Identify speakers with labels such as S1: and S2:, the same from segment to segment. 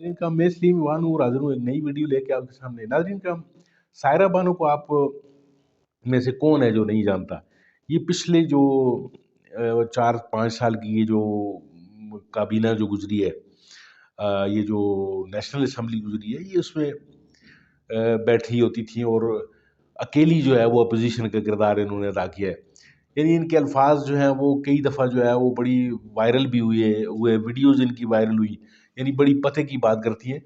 S1: नाज़रीन का मैं सलीम ईवान हूँ, हाज़िर हूँ एक नई वीडियो लेके आपके सामने। नाज़रीन का सायरा बानो को आप में से कौन है जो नहीं जानता? ये पिछले जो 4-5 साल की ये जो काबीना जो गुज़री है, ये जो नेशनल असेंबली गुज़री है, ये उसमें बैठी होती थी और अकेली जो है वो अपोज़िशन का किरदार इन्होंने अदा किया है। यानी इनके अल्फाज जो हैं वो कई दफ़ा जो है वो बड़ी वायरल भी हुए वीडियोज़ इनकी वायरल हुई, यानी बड़ी पते की बात करती हैं।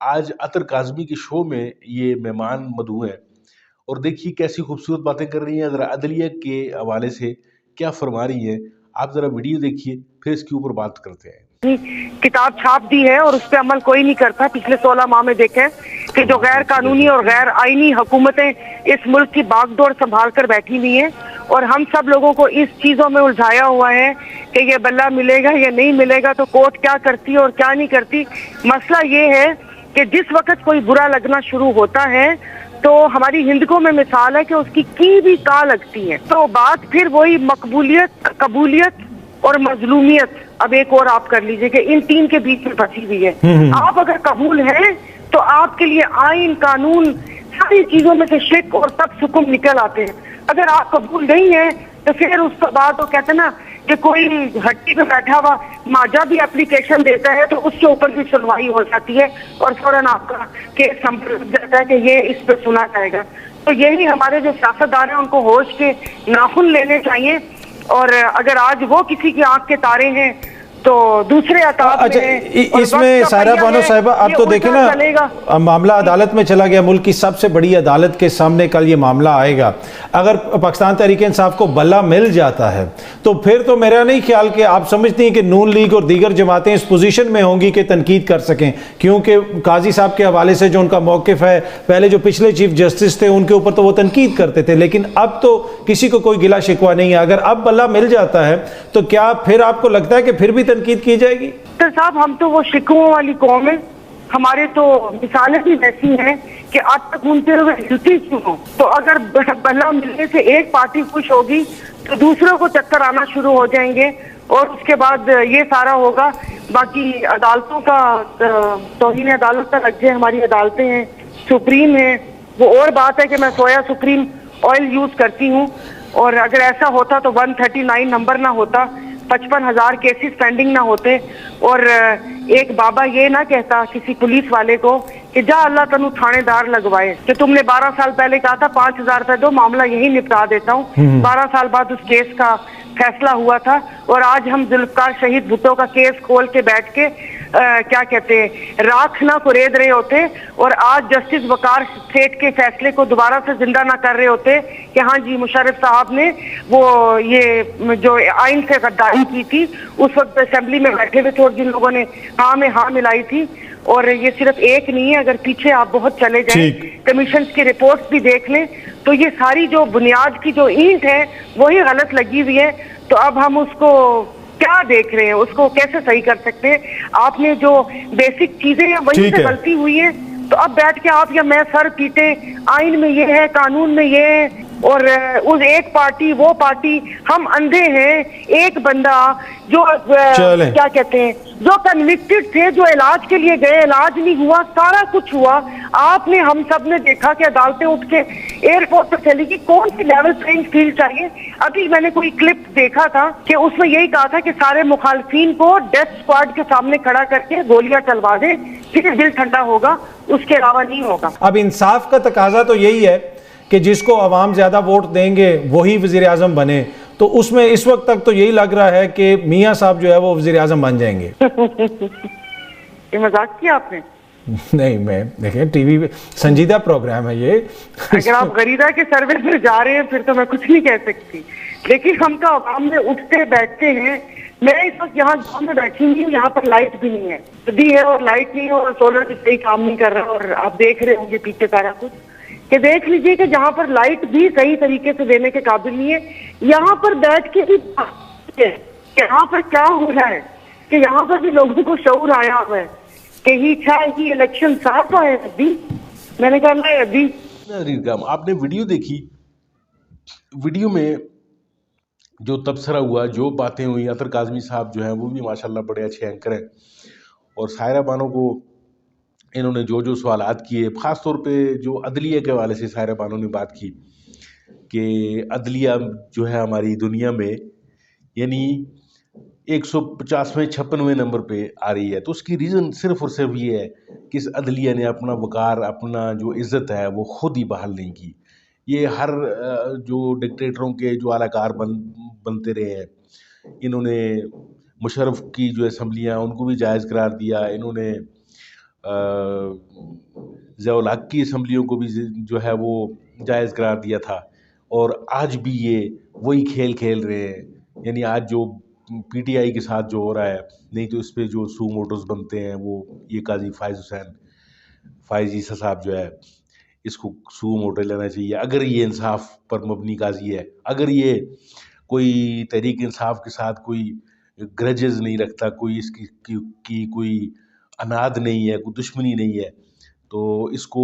S1: आज अतर काज़मी के शो में ये मेहमान मदऊ हैं और देखिए कैसी खूबसूरत बातें कर रही हैं, ज़रा अदलिया के हवाले से क्या फरमा रही हैं। आप ज़रा वीडियो देखिए, फिर इसके ऊपर बात करते हैं।
S2: किताब छाप दी है और उस पर अमल कोई नहीं करता। पिछले 16 माह में देखें कि जो गैर कानूनी और गैर आईनी हुकूमतें इस मुल्क की बागडोर संभाल कर बैठी हुई हैं और हम सब लोगों को इस चीजों में उलझाया हुआ है कि ये बल्ला मिलेगा या नहीं मिलेगा, तो कोर्ट क्या करती है और क्या नहीं करती। मसला ये है कि जिस वक्त कोई बुरा लगना शुरू होता है तो हमारी हिंदुओं में मिसाल है कि उसकी की भी का लगती है, तो बात फिर वही मकबूलियत, कबूलियत और मजलूमियत, अब एक और आप कर लीजिए कि इन तीन के बीच में फंसी हुई है। आप अगर कबूल हैं तो आपके लिए आइन, कानून, सारी चीजों में से शिक और सब सुकुम निकल आते हैं। अगर आप कबूल नहीं है तो फिर उसके बाद वो कहते हैं ना कि कोई हट्टी पे बैठा हुआ माजा भी एप्लीकेशन देता है तो उसके ऊपर भी सुनवाई हो जाती है और फौरन आपका केस संपर्क जाता है कि ये इस पे सुना जाएगा। तो यही हमारे जो सियासतदान हैं उनको होश के नाखून लेने चाहिए, और अगर आज वो किसी की आंख के तारे हैं तो दूसरे अताब
S3: अच्छा, इसमें सायरा बानो साहिबा आप तो देखें ना, मामला अदालत में चला गया, मुल्क की सबसे बड़ी अदालत के सामने कल ये मामला आएगा। अगर पाकिस्तान तहरीक इंसाफ को बल्ला मिल जाता है तो फिर तो मेरा नहीं ख्याल कि आप समझती हैं कि नून लीग और दीगर जमातें इस पोजीशन में होंगी कि तनकीद कर सकें, क्योंकि काजी साहब के हवाले से जो उनका मौक़िफ़ है, पहले जो पिछले चीफ जस्टिस थे उनके ऊपर तो वो तनकीद करते थे, लेकिन अब तो किसी को कोई गिला शिकवा नहीं है। अगर अब बल्ला मिल जाता है तो क्या फिर आपको लगता है कि फिर भी तनकीद की जाएगी?
S2: तो साहब हम तो वो शिकवों वाली कौम है, हमारे तो मिसालें भी ऐसी हैं कि आज तक घूमते हुए हिलती क्यों हो। तो अगर बल्ला मिलने से एक पार्टी खुश होगी तो दूसरों को चक्कर आना शुरू हो जाएंगे और उसके बाद ये सारा होगा। बाकी अदालतों का तौहीन अदालत का लग जाए, हमारी अदालतें हैं, सुप्रीम है, वो और बात है कि मैं सोया सुप्रीम ऑयल यूज करती हूँ, और अगर ऐसा होता तो 139 नंबर ना होता, 55,000 केसेस पेंडिंग ना होते, और एक बाबा ये ना कहता किसी पुलिस वाले को कि जा अल्लाह तनु थानेदार लगवाए, कि तुमने 12 साल पहले कहा था 5,000 रुपए दो, मामला यही निपटा देता हूँ। 12 साल बाद उस केस का फैसला हुआ था और आज हम जुल्फकार शहीद भुट्टो का केस खोल के बैठ के क्या कहते हैं राख ना कुरेद रहे होते, और आज जस्टिस वकार सेठ के फैसले को दोबारा से जिंदा ना कर रहे होते कि हाँ जी मुशर्रफ साहब ने वो ये जो आइन से गद्दारी की थी, उस वक्त असेंबली में बैठे हुए थे और जिन लोगों ने हाँ में हाँ मिलाई थी। और ये सिर्फ एक नहीं है, अगर पीछे आप बहुत चले जाएं, कमीशन की रिपोर्ट्स भी देख लें तो ये सारी जो बुनियाद की जो ईंट है वही गलत लगी हुई है। तो अब हम उसको क्या देख रहे हैं, उसको कैसे सही कर सकते हैं? आपने जो बेसिक चीजें हैं वही से गलती हुई है, तो अब बैठ के आप या मैं सर पीटे, आइन में ये है, कानून में ये है, और उस एक पार्टी वो पार्टी, हम अंधे हैं। एक बंदा जो क्या कहते हैं जो कन्विक्टेड थे, जो इलाज के लिए गए, इलाज नहीं हुआ, सारा कुछ हुआ। आपने हम सब ने देखा कि अदालतें उठ के एयरपोर्ट पर चली गई। कौन सी लेवल प्लेइंग फील्ड चाहिए? अभी मैंने कोई क्लिप देखा था कि उसमें यही कहा था कि सारे मुखालफिन को डेथ स्क्वाड के सामने खड़ा करके गोलियां चलवा दे, फिर दिल ठंडा होगा, उसके अलावा नहीं होगा।
S3: अब इंसाफ का तकाजा तो यही है कि जिसको अवाम ज्यादा वोट देंगे वही वजीर आजम बने, तो उसमें इस वक्त तक तो यही लग रहा है कि मियां साहब जो है वो वजीर आजम बन जाएंगे।
S2: ये मजाक किया आपने?
S3: नहीं, मैं देखें टीवी पे संजीदा प्रोग्राम है ये।
S2: अगर आप गरीदा के सर्वे में जा रहे हैं फिर तो मैं कुछ नहीं कह सकती, लेकिन हम तो अवाम में उठते बैठते हैं। मैं इस वक्त यहाँ गाँव में बैठी हुई हूँ, यहाँ पर लाइट भी नहीं है, भी है और लाइट नहीं है, और सोलर भी सही काम नहीं कर रहा, और आप देख रहे होंगे पीछे सारा कुछ, कि देख लीजिए कि जहाँ पर लाइट भी सही तरीके से देने के काबिल नहीं है, यहाँ पर बैठ के भी यहाँ पर क्या हो रहा है कि यहाँ पर भी लोगों को शऊर आया हुआ है कि ही चाहे कि इलेक्शन साफ है अभी। मैंने कहा नहीं अभी।
S1: आपने वीडियो देखी, वीडियो में जो तबसरा हुआ, जो बातें हुई, अतर काज़मी साहब जो हैं वो भी माशाल्लाह बड़े अच्छे एंकर हैं, और सायरा बानो को इन्होंने जो जो सवालात किए, ख़ास तौर पे जो अदलिया के हवाले से साहिरा बानो ने बात की कि अदलिया जो है हमारी दुनिया में यानी 150वें 56वें नंबर पे आ रही है। तो उसकी रीज़न सिर्फ़ और सिर्फ ये है कि इस अदलिया ने अपना वक़ार, अपना जो इज़्ज़त है वो खुद ही बहाल नहीं की। ये हर जो डिक्टेटरों के जो आलाकार बनते रहे हैं, इन्होंने मुशर्रफ की जो असम्बलियाँ उनको भी जायज़ करार दिया, इन्होंने ज़िया-उल हक की असम्बलियों को भी जो है वो जायज़ करार दिया था, और आज भी ये वही खेल खेल रहे हैं। यानी आज जो पीटीआई के साथ जो हो रहा है, नहीं तो इस पे जो सू मोटर्स बनते हैं वो ये काजी फ़ाइज़ ईसा साहब जो है, इसको सू मोटर लेना चाहिए अगर ये इंसाफ पर मबनी काजी है, अगर ये कोई तहरीक इंसाफ के साथ कोई ग्रजेस नहीं रखता, कोई इसकी की कोई अनाद नहीं है, कोई दुश्मनी नहीं है, तो इसको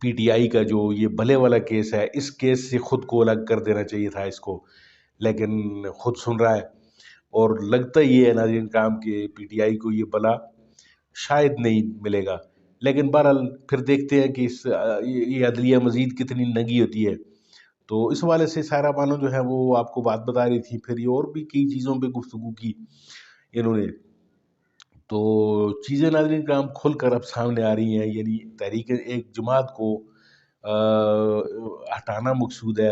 S1: पीटीआई का जो ये भले वाला केस है, इस केस से खुद को अलग कर देना चाहिए था इसको, लेकिन खुद सुन रहा है। और लगता ये है नाज़रीन किराम कि पीटीआई को ये भला शायद नहीं मिलेगा, लेकिन बहरहाल फिर देखते हैं कि ये अदलिया मज़ीद कितनी नंगी होती है। तो इस हवाले से साहिरा बानो जो है वो आपको बात बता रही थी, फिर ये और भी कई चीज़ों पे गुफ्तगू की इन्होंने। तो चीज़ें नाज़रीन किराम खुल कर अब सामने आ रही हैं, यानी तहरीक एक जमात को हटाना मकसूद है,